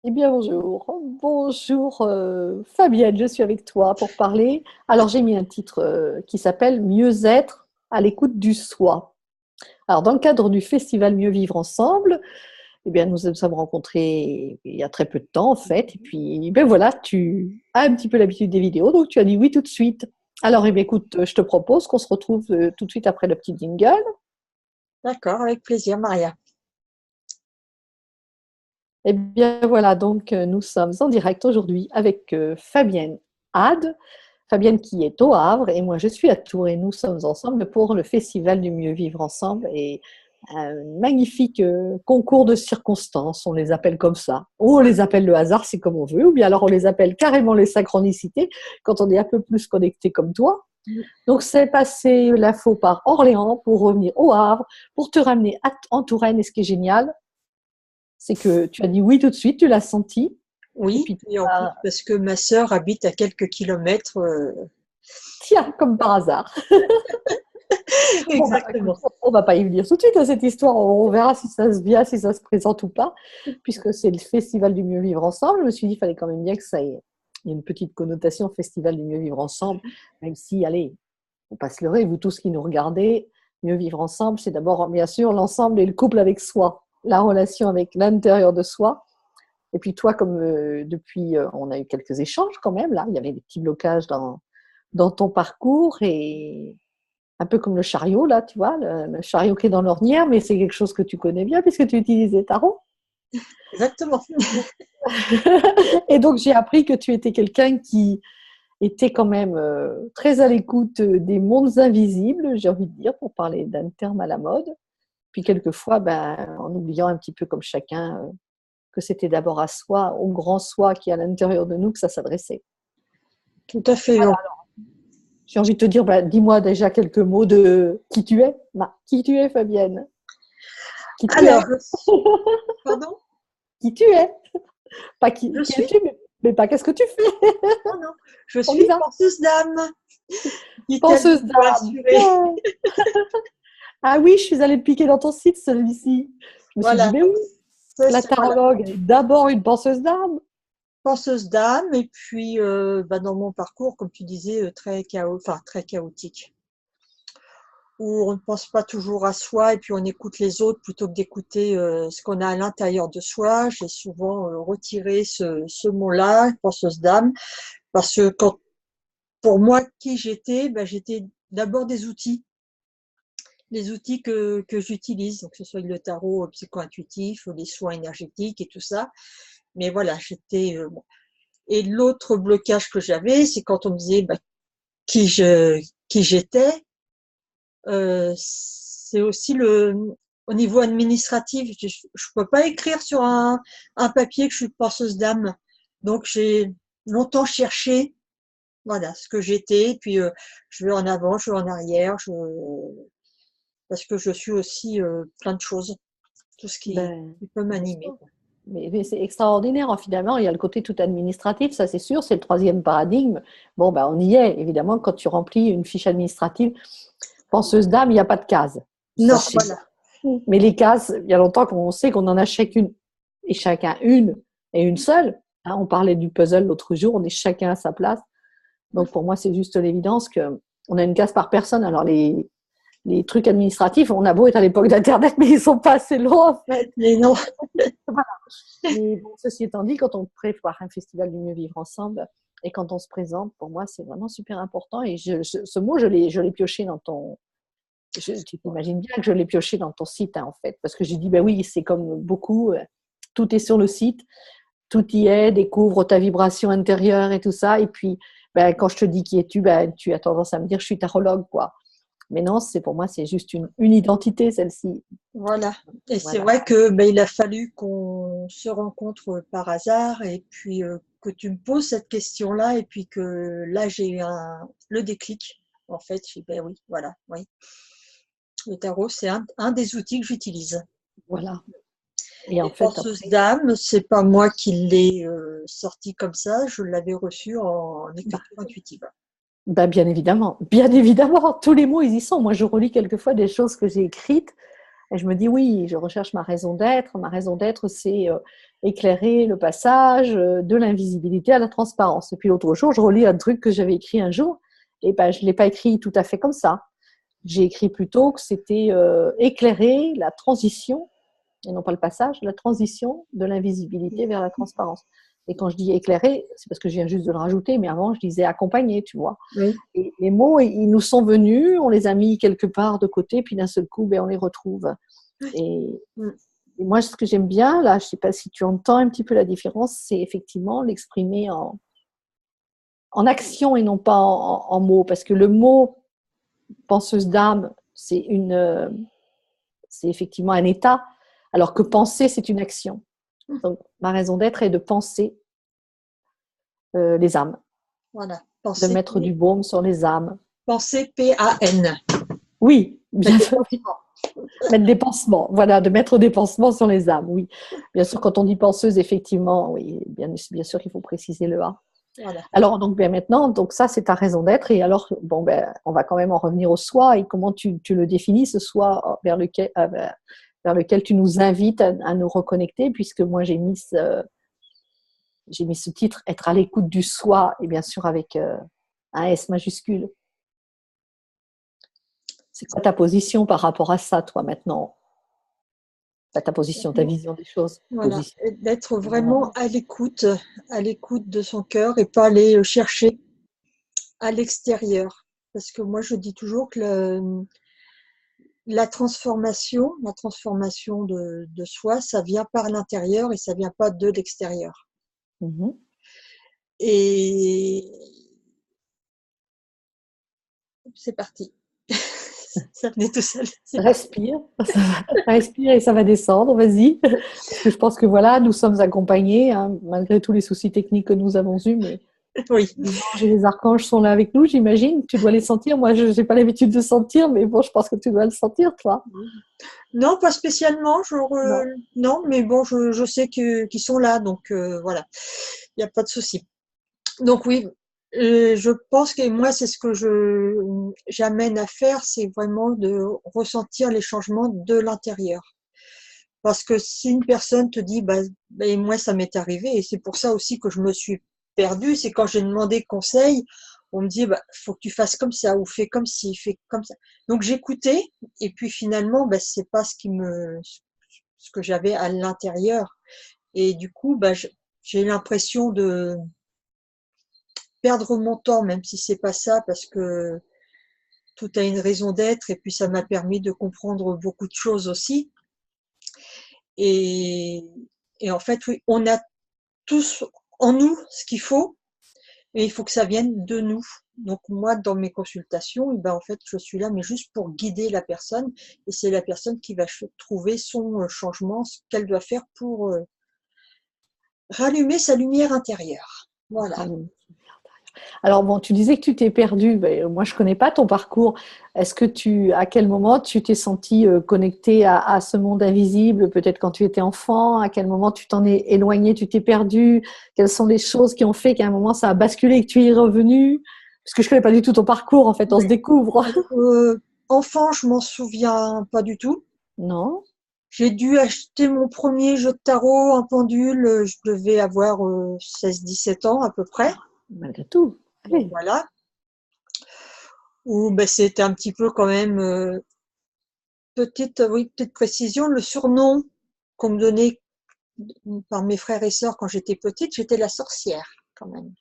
Eh bien, bonjour. Bonjour, Fabienne, je suis avec toi pour parler. Alors, j'ai mis un titre qui s'appelle Mieux-être à l'écoute du soi. Alors, dans le cadre du festival Mieux vivre ensemble, eh bien, nous nous sommes rencontrés il y a très peu de temps, en fait. Et puis, ben voilà, tu as un petit peu l'habitude des vidéos, donc tu as dit oui tout de suite. Alors, eh bien, écoute, je te propose qu'on se retrouve tout de suite après le petit jingle. D'accord, avec plaisir, Maria. Eh bien voilà, donc nous sommes en direct aujourd'hui avec Fabienne Had. Fabienne qui est au Havre et moi je suis à Tours et nous sommes ensemble pour le Festival du Mieux Vivre Ensemble et un magnifique concours de circonstances, on les appelle comme ça. Ou on les appelle le hasard, c'est comme on veut, ou bien alors on les appelle carrément les synchronicités quand on est un peu plus connecté comme toi. Donc c'est passé l'info par Orléans pour revenir au Havre, pour te ramener en Touraine et ce qui est génial, c'est que tu as dit oui tout de suite, tu l'as senti. Et Oui, puis, et en plus parce que ma sœur habite à quelques kilomètres. tiens, comme par hasard. Bon, bah, écoute, Exactement. on va pas y venir tout de suite à cette histoire. On verra si ça se vient, si ça se présente ou pas, puisque c'est le festival du mieux vivre ensemble. Je me suis dit, il fallait quand même bien que ça ait une petite connotation festival du mieux vivre ensemble, même si, allez, faut pas se leurrer, vous tous qui nous regardez, mieux vivre ensemble, c'est d'abord, bien sûr, l'ensemble et le couple avec soi, la relation avec l'intérieur de soi. Et puis toi, comme depuis, on a eu quelques échanges quand même, là, il y avait des petits blocages dans ton parcours et un peu comme le chariot, là, tu vois, le chariot qui est dans l'ornière, mais c'est quelque chose que tu connais bien puisque tu utilisais tarot. Exactement. Et donc, j'ai appris que tu étais quelqu'un qui était quand même très à l'écoute des mondes invisibles, j'ai envie de dire, pour parler d'un terme à la mode. Puis quelquefois, ben, en oubliant un petit peu comme chacun que c'était d'abord à soi, au grand soi qui est à l'intérieur de nous, que ça s'adressait. Tout à fait. Voilà, j'ai envie de te dire, bah, dis-moi déjà quelques mots de qui tu es. Bah, qui tu es, Fabienne? Qui tu Alors, es? pardon, Qui tu es? Pas je qui suis, es-tu, mais pas qu'est-ce que tu fais. non, non, je On y suis va. penseuse d'âme, dit-elle Penseuse d'une voix d'âme. assurée. Yeah. Ah oui, je suis allée le piquer dans ton site, celui-ci. Je me suis dit, Voilà, mais oui, la voilà, tarologue est d'abord une penseuse d'âme. penseuse d'âme, et puis dans mon parcours, comme tu disais, très chaotique, où on ne pense pas toujours à soi et puis on écoute les autres plutôt que d'écouter ce qu'on a à l'intérieur de soi. J'ai souvent retiré ce mot-là, penseuse d'âme, parce que pour moi, qui j'étais, j'étais d'abord des outils, les outils que j'utilise, donc que ce soit le tarot psycho-intuitif, les soins énergétiques et tout ça. Mais voilà, j'étais. Bon. Et l'autre blocage que j'avais, c'est quand on me disait qui j'étais. C'est aussi au niveau administratif. Je ne peux pas écrire sur un papier que je suis penseuse d'âme. Donc j'ai longtemps cherché, voilà, ce que j'étais. Puis je vais en avant, je vais en arrière, parce que je suis aussi plein de choses, tout ce Ben, qui peut bien m'animer. sûr. Mais c'est extraordinaire, hein, finalement. Il y a le côté tout administratif, ça c'est sûr, c'est le troisième paradigme. Bon, ben, on y est, évidemment, quand tu remplis une fiche administrative. Penseuse d'âme, il n'y a pas de case. Ça, Non, c'est voilà. bien. Mais les cases, il y a longtemps qu'on sait qu'on en a chacune et chacun une et une seule. Hein, on parlait du puzzle l'autre jour, on est chacun à sa place. Donc pour moi, c'est juste l'évidence qu'on a une case par personne. Alors les trucs administratifs, on a beau être à l'époque d'Internet, mais ils sont pas assez longs en fait. Mais non, Voilà. Mais bon, ceci étant dit, quand on prépare un festival du mieux vivre ensemble et quand on se présente, pour moi, c'est vraiment super important. Et ce mot, je l'ai pioché dans ton, tu t'imagines bien que je l'ai pioché dans ton site, hein, en fait, parce que j'ai dit, ben oui, c'est comme beaucoup, tout est sur le site, tout y est, découvre ta vibration intérieure et tout ça. Et puis, ben, quand je te dis qui es-tu, ben, tu as tendance à me dire, je suis tarologue, quoi. Mais non, c'est pour moi, c'est juste une identité, celle-ci. voilà. Et c'est Voilà. vrai que il a fallu qu'on se rencontre par hasard et puis que tu me poses cette question-là et puis que là j'ai eu le déclic. En fait, j'ai dit, ben oui, voilà, oui. Le tarot, c'est un des outils que j'utilise. Voilà. Et en Et fait, penseuse après, d'âme, c'est pas moi qui l'ai sorti comme ça, je l'avais reçu en bah, écriture intuitive. bien évidemment, tous les mots, ils y sont. Moi, je relis quelquefois des choses que j'ai écrites. Et je me dis, oui, je recherche ma raison d'être. Ma raison d'être, c'est éclairer le passage de l'invisibilité à la transparence. Et puis l'autre jour, je relis un truc que j'avais écrit un jour, et ben, je ne l'ai pas écrit tout à fait comme ça. J'ai écrit plutôt que c'était éclairer la transition, et non pas le passage, la transition de l'invisibilité vers la transparence. Et quand je dis éclairer, c'est parce que je viens juste de le rajouter, mais avant, je disais accompagner, tu vois. Oui. Et les mots, ils nous sont venus, on les a mis quelque part de côté, puis d'un seul coup, ben, on les retrouve. Et, et moi, ce que j'aime bien, là, je ne sais pas si tu entends un petit peu la différence, c'est effectivement l'exprimer en action et non pas en mots. Parce que le mot penseuse d'âme, c'est effectivement un état, alors que penser, c'est une action. Donc, ma raison d'être est de penser les âmes, Voilà. de mettre du baume sur les âmes. Penser P-A-N. Oui, bien sûr. Mettre des pansements, voilà, de mettre des pansements sur les âmes, oui. Bien sûr, quand on dit penseuse, effectivement, oui, bien sûr qu'il faut préciser le A. Voilà. Alors, donc, bien maintenant, donc ça, c'est ta raison d'être. Et alors, bon, ben, on va quand même en revenir au soi et comment tu le définis, ce soi vers lequel tu nous invites à nous reconnecter, puisque moi, j'ai mis ce titre, être à l'écoute du soi, et bien sûr avec un S majuscule. C'est quoi ta position par rapport à ça, toi, maintenant? Ta position, ta vision des choses. Voilà, d'être vraiment à l'écoute de son cœur et pas aller chercher à l'extérieur. Parce que moi, je dis toujours que la transformation de soi, ça vient par l'intérieur et ça vient pas de l'extérieur. Mm-hmm. Et c'est parti. Ça venait tout seul. Respire, respire et ça va descendre, vas-y. Parce que je pense que voilà, nous sommes accompagnés, hein, malgré tous les soucis techniques que nous avons eus, mais oui. les anges et les archanges sont là avec nous, j'imagine. Tu dois les sentir. Moi, je n'ai pas l'habitude de sentir, mais bon, je pense que tu dois le sentir, toi. Non, pas spécialement. Non. Non, mais bon, je sais qu'ils sont là, donc voilà, il n'y a pas de souci. Donc oui, je pense que moi, c'est ce que j'amène à faire, c'est vraiment de ressentir les changements de l'intérieur. Parce que si une personne te dit, bah, moi, ça m'est arrivé, et c'est pour ça aussi que je me suis perdue, c'est quand j'ai demandé conseil, on me dit, bah, faut que tu fasses comme ça, ou fais comme ci, fais comme ça. Donc j'écoutais, et puis finalement, bah, c'est pas ce que j'avais à l'intérieur. Et du coup, bah, j'ai l'impression de perdre mon temps, même si c'est pas ça, parce que tout a une raison d'être, et puis ça m'a permis de comprendre beaucoup de choses aussi. Et, et en fait, oui, on a tous en nous ce qu'il faut, et il faut que ça vienne de nous. Donc moi, dans mes consultations, et ben en fait, je suis là, mais juste pour guider la personne, et c'est la personne qui va trouver son changement, ce qu'elle doit faire pour rallumer sa lumière intérieure. Voilà. Alors bon, tu disais que tu t'es perdue. Ben, moi, je connais pas ton parcours. Est-ce que à quel moment tu t'es sentie connectée à ce monde invisible? Peut-être quand tu étais enfant. À quel moment tu t'en es éloignée, tu t'es perdue? Quelles sont les choses qui ont fait qu'à un moment ça a basculé et que tu y es revenue? Parce que je connais pas du tout ton parcours. En fait, on se découvre. Enfant, je m'en souviens pas du tout. Non. J'ai dû acheter mon premier jeu de tarot, un pendule, je devais avoir 16-17 ans à peu près. Malgré tout. Donc voilà. Ou ben, c'était un petit peu quand même, petite précision, le surnom qu'on me donnait par mes frères et sœurs quand j'étais petite, j'étais la sorcière quand même.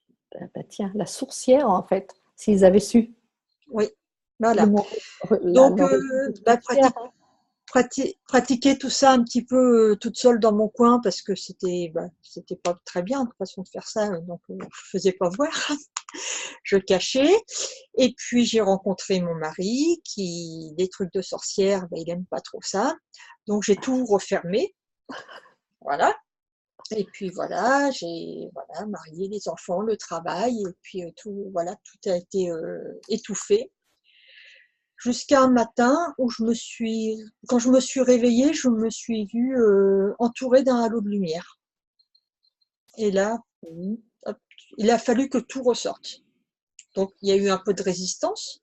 Bah, tiens, la sourcière, en fait, s'ils avaient su. Oui, voilà. Le mot, Donc, sorcière, hein. pratiquer tout ça un petit peu toute seule dans mon coin parce que c'était pas très bien de façon de faire ça, donc je faisais pas voir, je cachais. Et puis j'ai rencontré mon mari qui, des trucs de sorcière, il aime pas trop ça, donc j'ai tout refermé, voilà. Et puis voilà, j'ai marié, les enfants, le travail, et puis tout, voilà, tout a été étouffé. Jusqu'à un matin où quand je me suis réveillée, je me suis vue entourée d'un halo de lumière. Et là, hop, il a fallu que tout ressorte. Donc il y a eu un peu de résistance.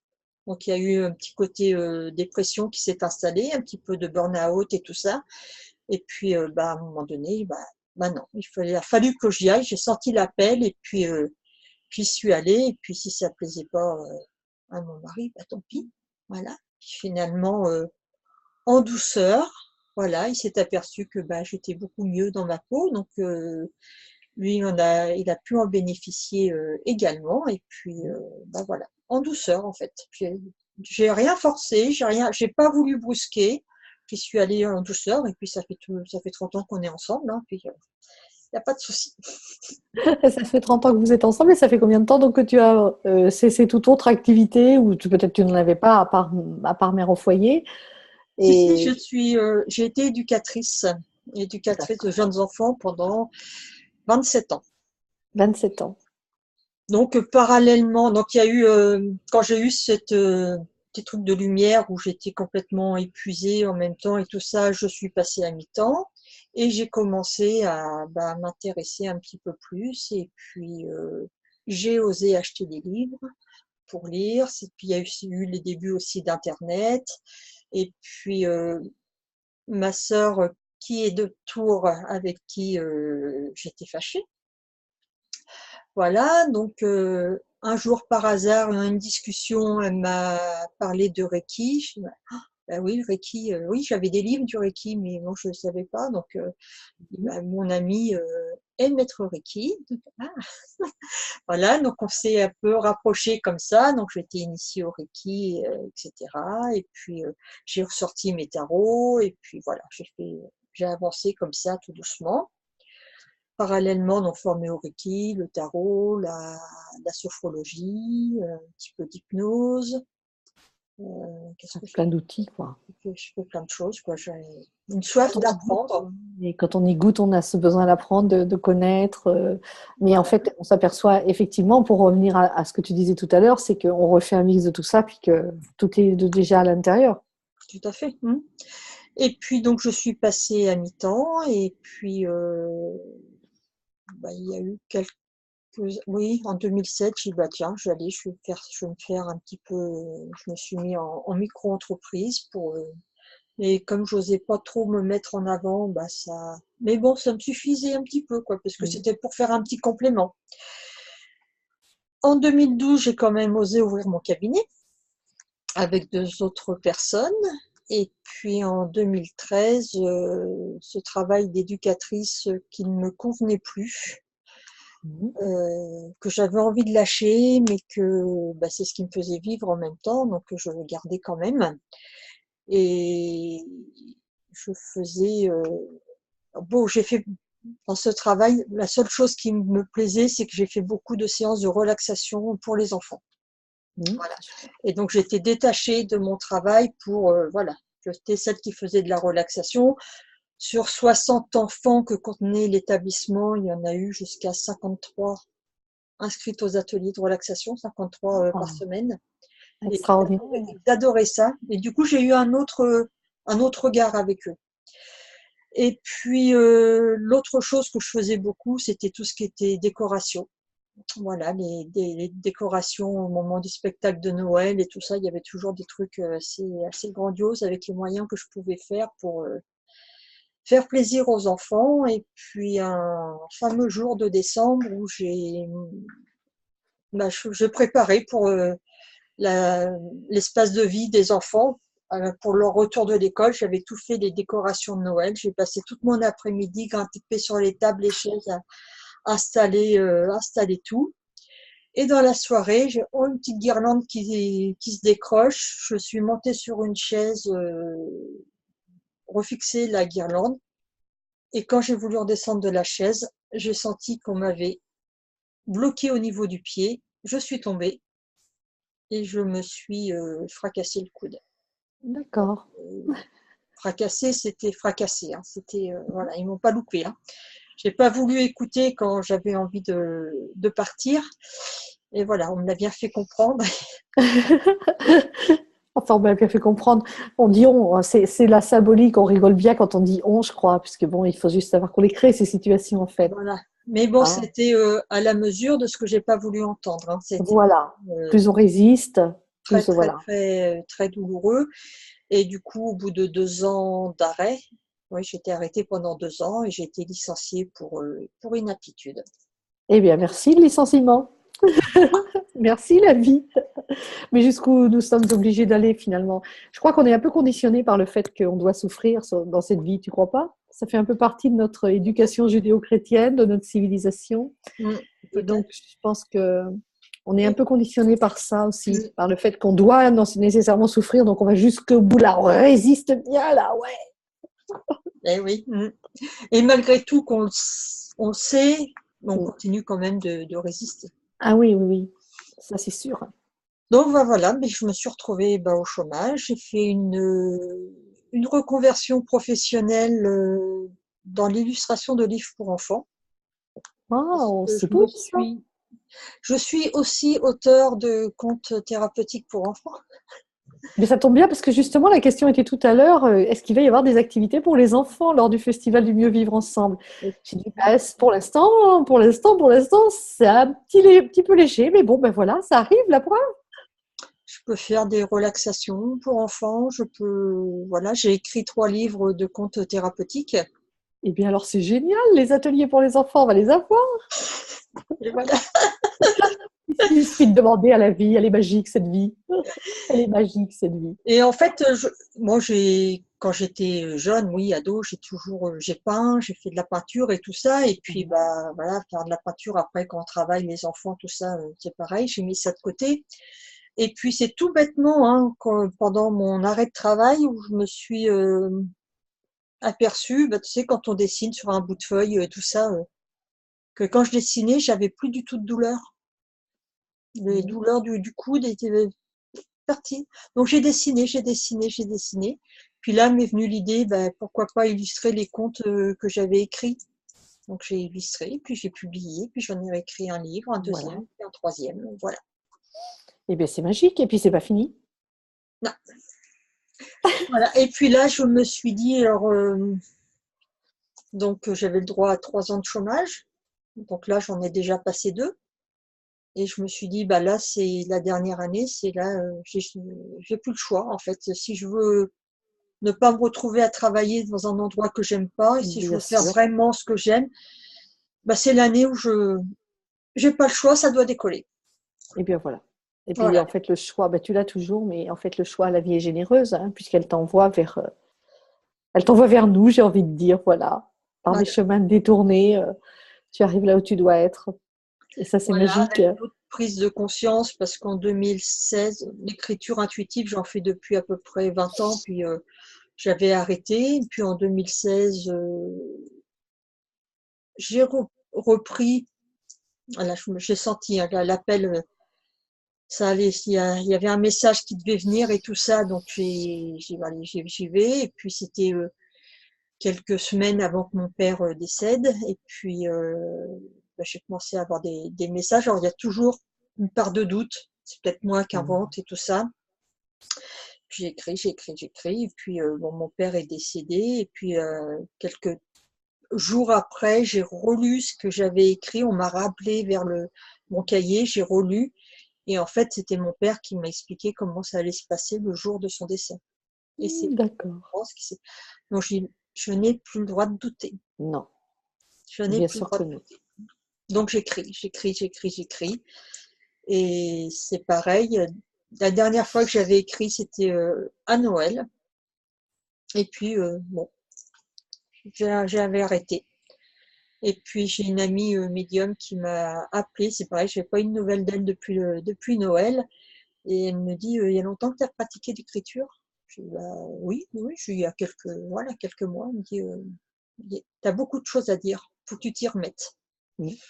Donc il y a eu un petit côté dépression qui s'est installé, un petit peu de burn-out et tout ça. Et puis à un moment donné, non, il a fallu que j'y aille. J'ai senti l'appel et puis j'y suis allée. Et puis si ça plaisait pas à mon mari, tant pis. Voilà. Finalement, en douceur, voilà, il s'est aperçu que j'étais beaucoup mieux dans ma peau. Donc lui, il a pu en bénéficier également. Et puis voilà, en douceur en fait. J'ai rien forcé, j'ai pas voulu brusquer. J'y suis allée en douceur. Et puis ça fait 30 ans qu'on est ensemble. Hein, puis il n'y a pas de souci. Ça fait 30 ans que vous êtes ensemble et ça fait combien de temps donc que tu as cessé toute autre activité ou peut-être tu n'en avais pas à part mère au foyer Si, et... j'ai été éducatrice de jeunes enfants pendant 27 ans. 27 ans. Donc parallèlement, donc il y a eu quand j'ai eu cette petit truc de lumière où j'étais complètement épuisée en même temps et tout ça, je suis passée à mi-temps et j'ai commencé à m'intéresser un petit peu plus et puis j'ai osé acheter des livres pour lire. Et puis il y a eu les débuts aussi d'Internet et puis ma sœur qui est de Tours avec qui j'étais fâchée. Voilà, donc un jour par hasard, dans une discussion, elle m'a parlé de Reiki. Je dis, oui, Reiki, oui, j'avais des livres du Reiki, mais moi je ne savais pas. Donc mon ami est maître Reiki. Donc, voilà, donc on s'est un peu rapprochés comme ça. Donc j'ai été initiée au Reiki, etc. Et puis j'ai ressorti mes tarots et puis voilà, j'ai avancé comme ça tout doucement. Parallèlement, donc formé au Reiki, le tarot, la sophrologie, un petit peu d'hypnose. Plein d'outils, quoi. Je fais plein de choses, quoi. J'ai une soif d'apprendre. Et quand on y goûte, on a ce besoin d'apprendre, de connaître. Mais en fait, on s'aperçoit effectivement, pour revenir à ce que tu disais tout à l'heure, c'est qu'on refait un mix de tout ça, puis que tout est déjà à l'intérieur. Tout à fait. Et puis, donc, je suis passée à mi-temps. Et puis, il y a eu quelques... Oui, en 2007, j'ai dit, tiens, je vais me faire un petit peu... Je me suis mis en micro-entreprise pour... Et comme j'osais pas trop me mettre en avant, ça... Mais bon, ça me suffisait un petit peu, quoi, parce que c'était pour faire un petit complément. En 2012, j'ai quand même osé ouvrir mon cabinet avec 2 autres personnes. Et puis en 2013, ce travail d'éducatrice qui ne me convenait plus, que j'avais envie de lâcher, mais que c'est ce qui me faisait vivre en même temps, donc je le gardais quand même. Et je faisais... j'ai fait dans ce travail, la seule chose qui me plaisait, c'est que j'ai fait beaucoup de séances de relaxation pour les enfants. Voilà. Et donc j'étais détachée de mon travail pour, j'étais celle qui faisait de la relaxation. Sur 60 enfants que contenait l'établissement, il y en a eu jusqu'à 53 inscrites aux ateliers de relaxation, 53 par semaine. Extraordinaire. Ils adoraient ça. Et du coup, j'ai eu un autre regard avec eux. Et puis, l'autre chose que je faisais beaucoup, c'était tout ce qui était décoration. Voilà, les décorations au moment du spectacle de Noël et tout ça, il y avait toujours des trucs assez grandioses avec les moyens que je pouvais faire pour faire plaisir aux enfants. Et puis, un fameux jour de décembre où je préparais pour l'espace de vie des enfants. Pour leur retour de l'école, j'avais tout fait les décorations de Noël. J'ai passé toute mon après-midi grimpé sur les tables, les chaises, à installer tout. Et dans la soirée, j'ai une petite guirlande qui se décroche. Je suis montée sur une chaise, refixer la guirlande. Et quand j'ai voulu redescendre de la chaise, j'ai senti qu'on m'avait bloqué au niveau du pied. Je suis tombée et je me suis fracassé le coude. D'accord. Fracassé, c'était fracassé. Hein. C'était voilà, ils m'ont pas loupé. Hein. J'ai pas voulu écouter quand j'avais envie de partir. Et voilà, on me l'a bien fait comprendre. Enfin, on m'a bien fait comprendre. On dit on, c'est la symbolique, on rigole bien quand on dit on, je crois, puisque bon, il faut juste savoir qu'on les crée, ces situations, en fait. Voilà. Mais bon, c'était à la mesure de ce que j'ai pas voulu entendre. Hein. Voilà. Plus on résiste, très, très, voilà. très, très douloureux. Et du coup, au bout de 2 ans d'arrêt, oui, j'ai été arrêtée pendant 2 ans et j'ai été licenciée pour inaptitude. Eh bien, merci le licenciement. Merci la vie. Mais jusqu'où nous sommes obligés d'aller finalement. Je crois qu'on est un peu conditionné par le fait qu'on doit souffrir dans cette vie, tu crois pas? Ça fait un peu partie de notre éducation judéo-chrétienne, de notre civilisation. Et donc, Peut-être. je pense que on est un Et, peu conditionné par ça aussi, par le fait qu'on doit nécessairement souffrir, donc on va jusqu'au bout là, on résiste bien là, ouais. et oui. Et malgré tout on le sait, on continue quand même de résister. Ah oui, oui, oui, ça c'est sûr. Donc voilà, mais je me suis retrouvée au chômage. J'ai fait une reconversion professionnelle dans l'illustration de livres pour enfants. Parce Waouh, que c'est beau ça. je suis aussi auteure de contes thérapeutiques pour enfants. Mais ça tombe bien parce que justement la question était tout à l'heure, est-ce qu'il va y avoir des activités pour les enfants lors du festival du mieux vivre ensemble? J'ai dit bah, pour l'instant, c'est un petit peu léger, mais bon ben voilà, ça arrive la preuve. Je peux faire des relaxations pour enfants. Voilà, j'ai écrit 3 livres de contes thérapeutiques. Eh bien alors c'est génial, les ateliers pour les enfants, on va les avoir. Et voilà. Il suffit de demander à la vie, elle est magique cette vie. Elle est magique cette vie. Et en fait, moi, quand j'étais jeune, oui, ado, j'ai peint, j'ai fait de la peinture et tout ça. Et puis, voilà, faire de la peinture après, quand on travaille, les enfants, tout ça, c'est pareil. J'ai mis ça de côté. Et puis, c'est tout bêtement, hein, pendant mon arrêt de travail, où je me suis aperçue, tu sais, quand on dessine sur un bout de feuille, tout ça, que quand je dessinais, j'avais plus du tout de douleur. Les douleurs du coude étaient parties. Donc j'ai dessiné, j'ai dessiné, j'ai dessiné. Puis là m'est venue l'idée, pourquoi pas illustrer les contes que j'avais écrits. Donc j'ai illustré, puis j'ai publié, puis j'en ai écrit un livre, un Voilà. deuxième, puis un troisième. Voilà. Eh bien c'est magique, et puis c'est pas fini. Non. Voilà. Et puis là, je me suis dit, alors, donc j'avais le droit à 3 ans de chômage. Donc là, j'en ai déjà passé 2. Et je me suis dit, là, c'est la dernière année, c'est là, j'ai plus le choix, en fait. Si je veux ne pas me retrouver à travailler dans un endroit que j'aime pas, et si je Bien veux faire sûr. vraiment ce que j'aime, c'est l'année où j'ai pas le choix, ça doit décoller. Et bien voilà. Et puis Voilà. en fait le choix, tu l'as toujours, mais en fait le choix, la vie est généreuse, hein, puisqu'elle t'envoie vers nous, j'ai envie de dire, voilà, par des Voilà. chemins détournés, tu arrives là où tu dois être. Et ça c'est Voilà, magique. avec d'autres prises de conscience, parce qu'en 2016, l'écriture intuitive, j'en fais depuis à peu près 20 ans, puis j'avais arrêté. Et puis en 2016, j'ai repris. Voilà, j'ai senti l'appel, ça allait, il y avait un message qui devait venir et tout ça, donc j'y vais. Et puis c'était quelques semaines avant que mon père décède, et puis j'ai commencé à avoir des messages. Alors il y a toujours une part de doute, c'est peut-être moi qui invente et tout ça. Puis j'écris, et puis mon père est décédé, et puis quelques jours après, j'ai relu ce que j'avais écrit, on m'a rappelé vers mon cahier, j'ai relu, et en fait, c'était mon père qui m'a expliqué comment ça allait se passer le jour de son décès. Et c'est D'accord. ce qui s'est. Donc, je n'ai plus le droit de douter. Non, Je n'ai bien plus le sûr droit que de non. douter. Donc, j'écris. Et c'est pareil. La dernière fois que j'avais écrit, c'était à Noël. Et puis, j'avais arrêté. Et puis j'ai une amie médium qui m'a appelée, c'est pareil, je n'avais pas eu de nouvelles d'elle depuis Noël, et elle me dit il y a longtemps que tu as pratiqué l'écriture? Je dis oui, il y a quelques mois. Elle me dit tu as beaucoup de choses à dire, faut que tu t'y remettes. Oui.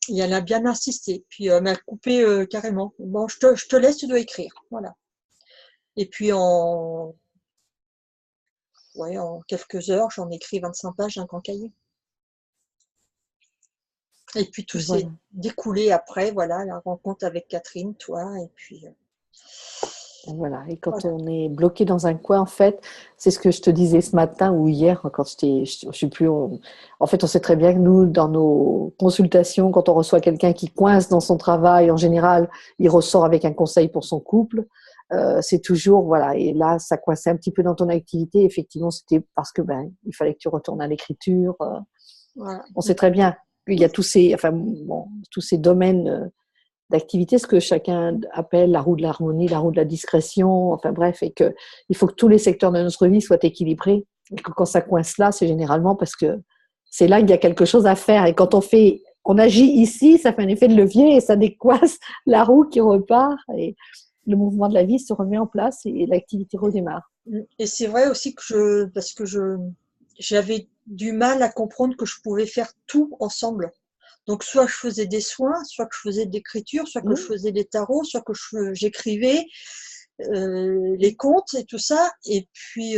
Et elle a bien insisté, puis elle m'a coupé carrément. Bon, je te laisse, tu dois écrire. Voilà. Et puis en quelques heures, j'en ai écrit 25 pages d'un grand cahier. Et puis tout s'est Voilà. découlé après, voilà, la rencontre avec Catherine, toi, et puis Voilà. Et quand voilà. on est bloqué dans un coin, en fait, c'est ce que je te disais ce matin ou hier, quand je sais plus. En fait, on sait très bien que nous, dans nos consultations, quand on reçoit quelqu'un qui coince dans son travail, en général, il ressort avec un conseil pour son couple. C'est toujours, voilà, et là, ça coinçait un petit peu dans ton activité. Effectivement, c'était parce que il fallait que tu retournes à l'écriture. Voilà. On sait très bien qu'il y a tous ces domaines d'activité, ce que chacun appelle la roue de l'harmonie, la roue de la discrétion, enfin bref, et que il faut que tous les secteurs de notre vie soient équilibrés. Et que quand ça coince là, c'est généralement parce que c'est là qu'il y a quelque chose à faire. Et quand on agit ici, ça fait un effet de levier et ça décoince la roue qui repart et le mouvement de la vie se remet en place et l'activité redémarre. Et c'est vrai aussi parce que j'avais du mal à comprendre que je pouvais faire tout ensemble. Donc, soit je faisais des soins, soit que je faisais de l'écriture, soit que je faisais des tarots, soit que j'écrivais les contes et tout ça. Et puis,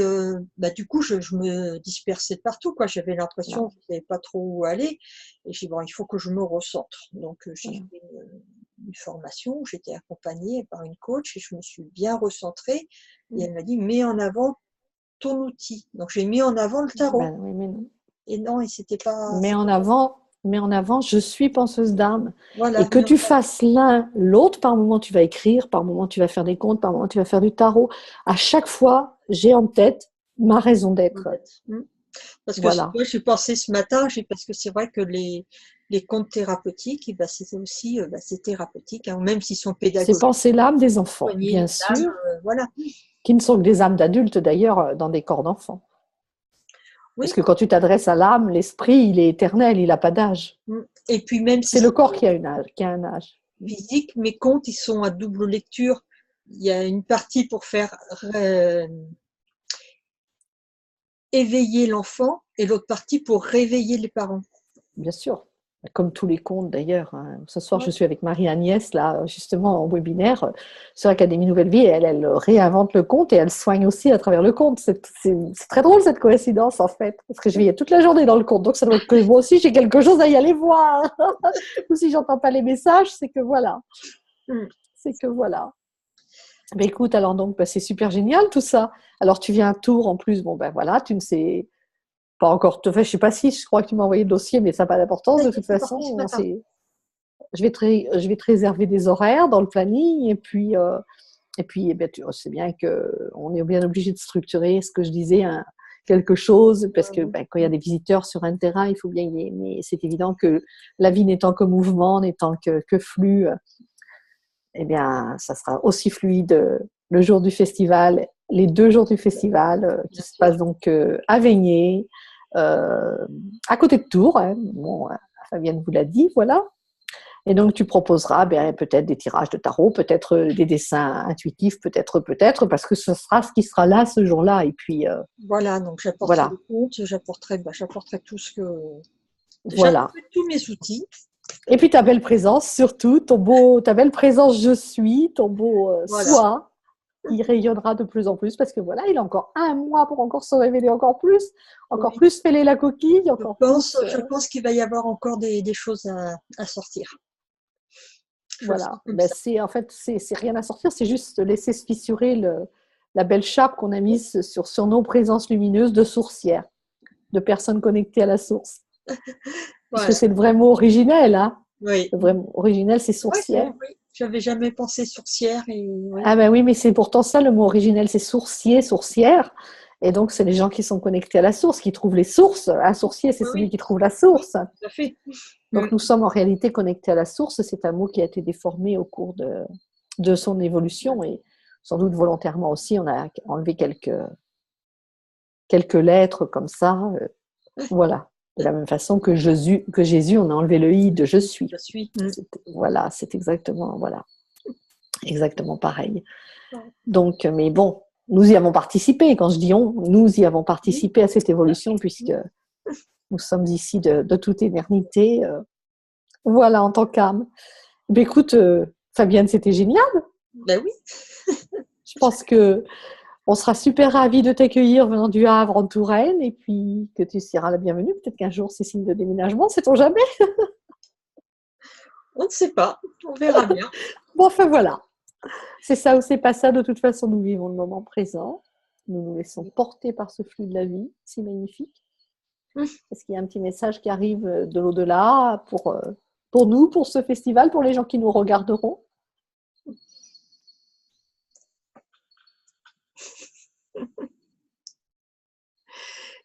du coup, je me dispersais de partout, quoi. J'avais l'impression que je ne savais pas trop où aller. Et j'ai dit, bon, il faut que je me recentre. Donc, j'ai fait une formation où j'étais accompagnée par une coach et je me suis bien recentrée. Et elle m'a dit, mets en avant ton outil. Donc, j'ai mis en avant le tarot. Oui, mais non. Et non, et c'était pas. Mets en avant, je suis penseuse d'âme. Voilà, et que tu fasses l'un, l'autre, par moment tu vas écrire, par moment tu vas faire des contes, par moment tu vas faire du tarot. À chaque fois, j'ai en tête ma raison d'être. Parce que voilà. moi, j'ai pensé ce matin, parce que c'est vrai que les contes thérapeutiques, c'est aussi c'est thérapeutique, hein, même s'ils sont pédagogiques. C'est penser l'âme des enfants, bien sûr, voilà. qui ne sont que des âmes d'adultes d'ailleurs dans des corps d'enfants. Oui. Parce que quand tu t'adresses à l'âme, l'esprit, il est éternel, il n'a pas d'âge. Et puis même c'est le corps qui a un âge. Physique, mes contes, ils sont à double lecture. Il y a une partie pour faire éveiller l'enfant et l'autre partie pour réveiller les parents. Bien sûr, comme tous les contes d'ailleurs. Ce soir, je suis avec Marie-Agnès, là, justement, en webinaire sur l'Académie Nouvelle Vie, et elle réinvente le conte et elle soigne aussi à travers le conte. C'est très drôle cette coïncidence, en fait, parce que je vais y aller toute la journée dans le conte, donc ça doit être que moi aussi, j'ai quelque chose à y aller voir. Ou si j'entends pas les messages, c'est que voilà. C'est que voilà. Mais écoute, alors donc, c'est super génial tout ça. Alors, tu viens à Tours en plus, voilà, tu ne sais pas encore, je ne sais pas si, je crois que tu m'as envoyé le dossier, mais ça n'a pas d'importance de toute façon. Je vais te réserver des horaires dans le planning et puis tu sais bien qu'on est bien obligé de structurer ce que je disais, quelque chose, parce que quand il y a des visiteurs sur un terrain, il faut bien y aller. Mais c'est évident que la vie n'étant que mouvement, n'étant que flux, ça sera aussi fluide le jour du festival, les 2 jours du festival qui se passent donc à Veigné, à côté de Tours. Fabienne vous l'a dit, voilà. Et donc, tu proposeras peut-être des tirages de tarot, peut-être des dessins intuitifs, peut-être, parce que ce sera ce qui sera là ce jour-là. Et puis, voilà, donc j'apporterai des comptes, j'apporterai tout ce que... Voilà. J'apporterai tous mes outils. Et puis, ta belle présence, surtout, ta belle présence je suis, ton beau soi, il rayonnera de plus en plus, parce que voilà, il a encore 1 mois pour encore se révéler encore plus fêler la coquille. Je pense qu'il va y avoir encore des choses à sortir. Voilà, en fait, c'est rien à sortir, c'est juste laisser se fissurer la belle chape qu'on a mise sur nos présences lumineuses de sourcières, de personnes connectées à la source. Parce que c'est le vrai mot originel, hein. Oui. Le vrai mot originel, c'est sourcière. Oui. J'avais jamais pensé sourcière. Ah oui, mais c'est pourtant ça, le mot originel, c'est sourcier, sourcière. Et donc, c'est les gens qui sont connectés à la source, qui trouvent les sources. Un sourcier, c'est celui qui trouve la source. Tout à fait. Donc, nous sommes en réalité connectés à la source. C'est un mot qui a été déformé au cours de son évolution. Et sans doute volontairement aussi, on a enlevé quelques lettres comme ça. Voilà. De la même façon que Jésus, on a enlevé le i de je suis. Je suis. Voilà, c'est exactement pareil. Donc, mais bon, nous y avons participé. Quand je dis on, nous y avons participé à cette évolution puisque nous sommes ici de toute éternité. Voilà, en tant qu'âme. Écoute, Fabienne, c'était génial. Ben oui. Je pense que on sera super ravis de t'accueillir venant du Havre en Touraine et puis que tu seras la bienvenue. Peut-être qu'un jour, c'est signe de déménagement, sait-on jamais. On ne sait pas, on verra bien. Bon, enfin voilà. C'est ça ou c'est pas ça. De toute façon, nous vivons le moment présent. Nous nous laissons porter par ce flux de la vie. C'est magnifique. Est-ce qu'il y a un petit message qui arrive de l'au-delà pour nous, pour ce festival, pour les gens qui nous regarderont?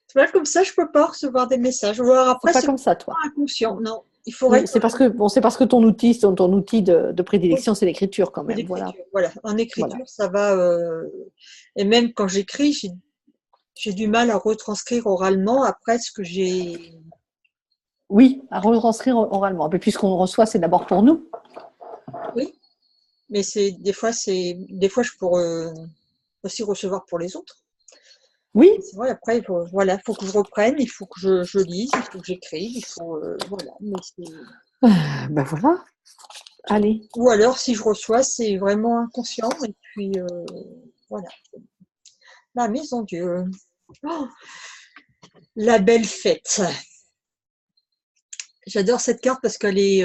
Tu vois, comme ça, je peux pas recevoir des messages. Ou alors C'est après, pas c'est comme ça, toi. inconscient. Non, il faudrait que C'est parce que, bon, c'est parce que ton outil de prédilection, c'est l'écriture quand c'est même. Voilà. l'écriture. Voilà. En Voilà. écriture, ça va. Et même quand j'écris, j'ai du mal à retranscrire oralement après ce que j'ai. Oui, à retranscrire oralement. Mais puisqu'on reçoit, c'est d'abord pour nous. Oui, mais des fois je pourrais aussi recevoir pour les autres. Oui, C'est vrai, après, faut que je reprenne, il faut que je lise, il faut que j'écrive, voilà. ben voilà. Allez. Ou alors, si je reçois, c'est vraiment inconscient, et puis, voilà. La maison Dieu. Oh, la belle fête. J'adore cette carte parce qu'elle est,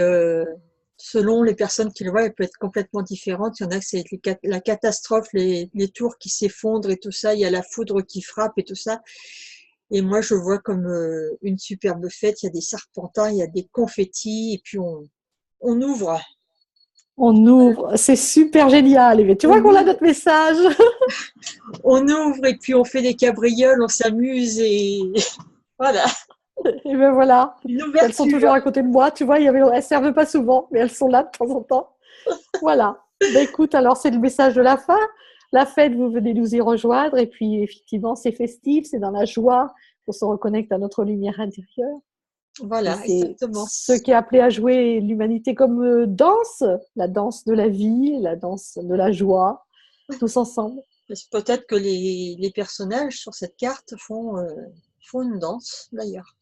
selon les personnes qui le voient, elle peut être complètement différente. Il y en a que c'est la catastrophe, les tours qui s'effondrent et tout ça. Il y a la foudre qui frappe et tout ça. Et moi, je vois comme une superbe fête. Il y a des serpentins, il y a des confettis, et puis on ouvre. On ouvre. C'est super génial. Mais tu On vois qu'on a ouvre, notre message. on ouvre, et puis on fait des cabrioles, on s'amuse, et voilà, Et ben voilà. une Elles sont toujours ouverture. à côté de moi. Tu vois, elles servent pas souvent, mais elles sont là de temps en temps. Voilà. Ben écoute, alors c'est le message de la fin. La fête, vous venez nous y rejoindre. Et puis, effectivement, c'est festif, c'est dans la joie. On se reconnecte à notre lumière intérieure. Et Voilà, c'est exactement. ce qui est appelé à jouer l'humanité comme danse, la danse de la vie, la danse de la joie, tous ensemble. Peut-être que les personnages sur cette carte font une danse, d'ailleurs.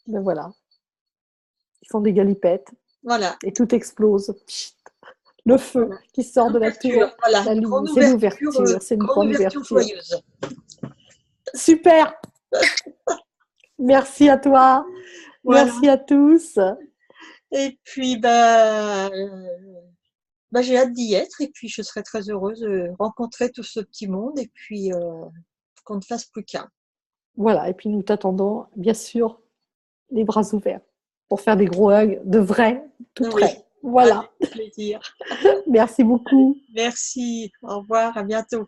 Ben voilà. Ils font des galipettes Voilà, et tout explose. Le feu voilà. qui sort de la L'ouverture, tour, voilà, la lumière. C'est l'ouverture, c'est une grande grande ouverture ouverture. joyeuse. Super. Merci à toi. Voilà. Merci à tous. Et puis, j'ai hâte d'y être, et puis je serai très heureuse de rencontrer tout ce petit monde, et puis qu'on ne fasse plus qu'un. Voilà. Et puis nous t'attendons, bien sûr, les bras ouverts pour faire des gros hugs de vrai, tout Oui, près. Voilà. avec plaisir. Merci beaucoup. Merci, au revoir, à bientôt.